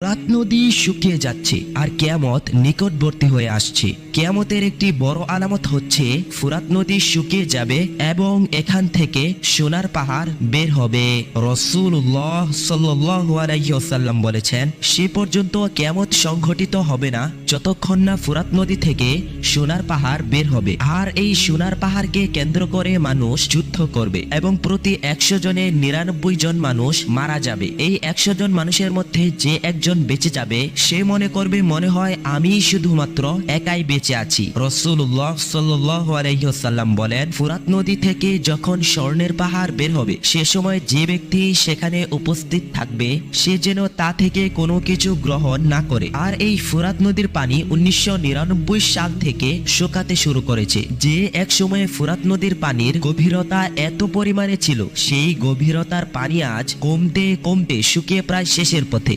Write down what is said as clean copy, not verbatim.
ফোরাত নদী শুকিয়ে যাচ্ছে আর কিয়ামত নিকটবর্তী হয়ে আসছে। কিয়ামতের একটি বড় আলামত হচ্ছে ফোরাত নদী শুকিয়ে যাবে এবং এখান থেকে সোনার পাহাড় বের হবে। রাসূলুল্লাহ সাল্লাল্লাহু আলাইহি ওয়াসাল্লাম বলেছেন, সে পর্যন্ত কিয়ামত সংঘটিত হবে না যতক্ষণ না ফোরাত নদী থেকে সোনার পাহাড় বের হবে। আর এই সোনার পাহাড়কে কেন্দ্র করে মানুষ যুদ্ধ করবে এবং প্রতি 100 জনে 99 জন মানুষ মারা যাবে। এই 100 জন মানুষের মধ্যে যে একজন বেঁচে যাবে সে মনে করবে মনে হয় আমি শুধুমাত্র একাই বেঁচে আছি। রাসূলুল্লাহ সাল্লাল্লাহু আলাইহি ওয়াসাল্লাম বলেন, ফোরাত নদী থেকে যখন স্বর্ণের পাহাড় বের হবে সে সময় যে ব্যক্তি সেখানে উপস্থিত থাকবে সে যেন তা থেকে কোনো কিছু গ্রহণ না করে। আর এই ফোরাত নদীর পানি 1999 সাল থেকে শুকাতে শুরু করেছে। যে এক সময়ে ফোরাত নদীর পানির গভীরতা এত পরিমাণে ছিল সেই গভীরতার পানি আজ কমতে কমতে শুকিয়ে প্রায় শেষের পথে।